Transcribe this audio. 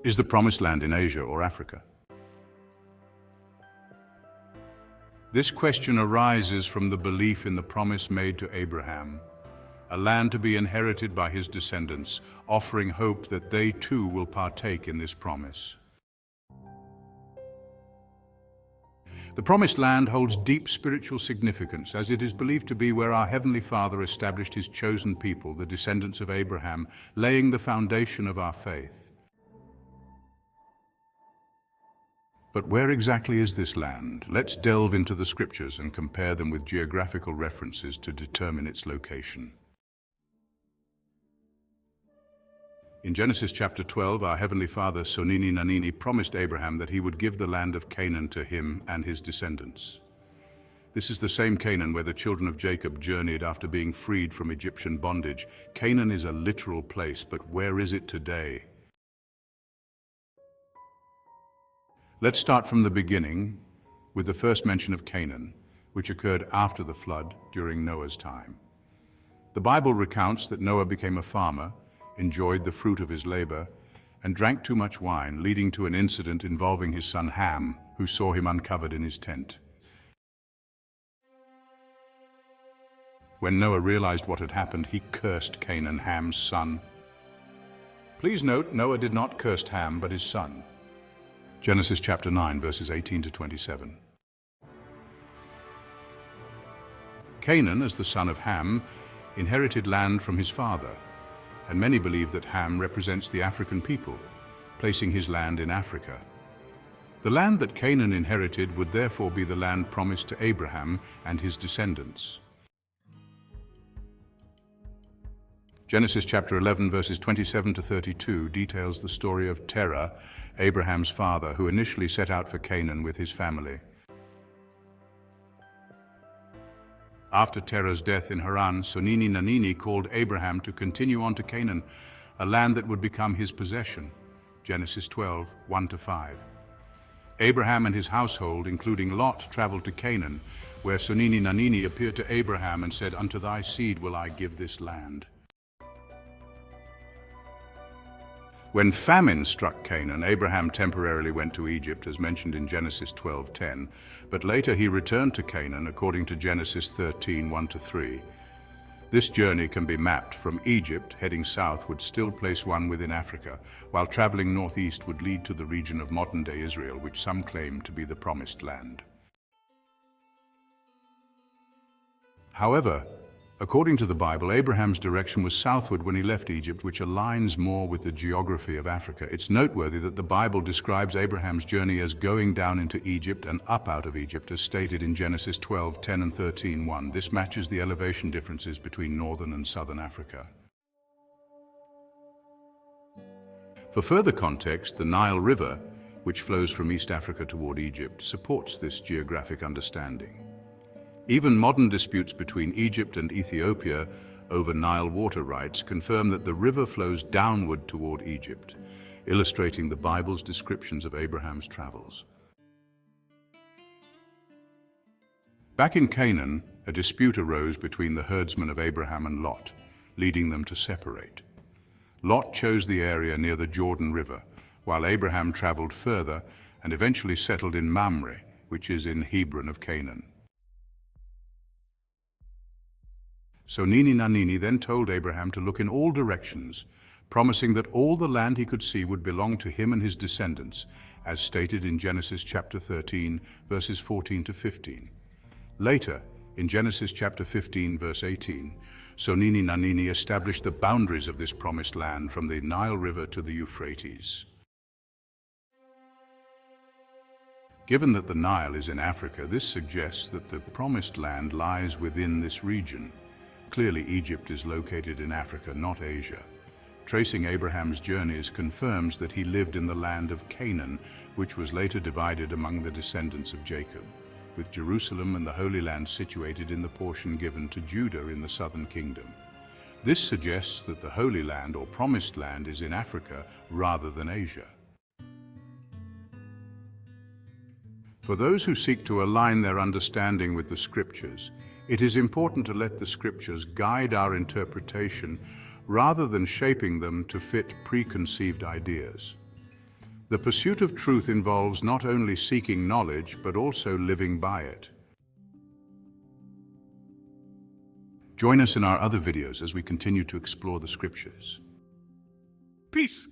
Is the Promised Land in Asia or Africa? This question arises from the belief in the promise made to Abraham, a land to be inherited by his descendants, offering hope that they too will partake in this promise. The Promised Land holds deep spiritual significance, as it is believed to be where our Heavenly Father established his chosen people, the descendants of Abraham, laying the foundation of our faith. But where exactly is this land? Let's delve into the scriptures and compare them with geographical references to determine its location. In Genesis chapter 12, our Heavenly Father, Sonini Nanini, promised Abraham that he would give the land of Canaan to him and his descendants. This is the same Canaan where the children of Jacob journeyed after being freed from Egyptian bondage. Canaan is a literal place, but where is it today? Let's start from the beginning with the first mention of Canaan, which occurred after the flood during Noah's time. The Bible recounts that Noah became a farmer, enjoyed the fruit of his labor, and drank too much wine, leading to an incident involving his son Ham, who saw him uncovered in his tent. When Noah realized what had happened, he cursed Canaan, Ham's son. Please note, Noah did not curse Ham, but his son. Genesis chapter 9, verses 18 to 27. Canaan, as the son of Ham, inherited land from his father, and many believe that Ham represents the African people, placing his land in Africa. The land that Canaan inherited would therefore be the land promised to Abraham and his descendants. Genesis chapter 11, verses 27 to 32 details the story of Terah, Abraham's father, who initially set out for Canaan with his family. After Terah's death in Haran, Sonini Nanini called Abraham to continue on to Canaan, a land that would become his possession. Genesis 12, 1-5. Abraham and his household, including Lot, traveled to Canaan, where Sonini Nanini appeared to Abraham and said, "Unto thy seed will I give this land." When famine struck Canaan, Abraham temporarily went to Egypt, as mentioned in Genesis 12:10, but later he returned to Canaan according to Genesis 13, 1-3. This journey can be mapped from Egypt, heading south would still place one within Africa, while traveling northeast would lead to the region of modern-day Israel, which some claim to be the Promised Land. However, according to the Bible, Abraham's direction was southward when he left Egypt, which aligns more with the geography of Africa. It's noteworthy that the Bible describes Abraham's journey as going down into Egypt and up out of Egypt, as stated in Genesis 12:10 and 13:1. This matches the elevation differences between northern and southern Africa. For further context, the Nile River, which flows from East Africa toward Egypt, supports this geographic understanding. Even modern disputes between Egypt and Ethiopia over Nile water rights confirm that the river flows downward toward Egypt, illustrating the Bible's descriptions of Abraham's travels. Back in Canaan, a dispute arose between the herdsmen of Abraham and Lot, leading them to separate. Lot chose the area near the Jordan River, while Abraham traveled further and eventually settled in Mamre, which is in Hebron of Canaan. Sonini Nanini then told Abraham to look in all directions, promising that all the land he could see would belong to him and his descendants, as stated in Genesis chapter 13, verses 14-15. Later, in Genesis chapter 15, verse 18, Sonini Nanini established the boundaries of this promised land from the Nile River to the Euphrates. Given that the Nile is in Africa, this suggests that the promised land lies within this region. Clearly, Egypt is located in Africa, not Asia. Tracing Abraham's journeys confirms that he lived in the land of Canaan, which was later divided among the descendants of Jacob, with Jerusalem and the Holy Land situated in the portion given to Judah in the southern kingdom. This suggests that the Holy Land or Promised Land is in Africa rather than Asia. For those who seek to align their understanding with the Scriptures, it is important to let the Scriptures guide our interpretation rather than shaping them to fit preconceived ideas. The pursuit of truth involves not only seeking knowledge, but also living by it. Join us in our other videos as we continue to explore the scriptures. Peace.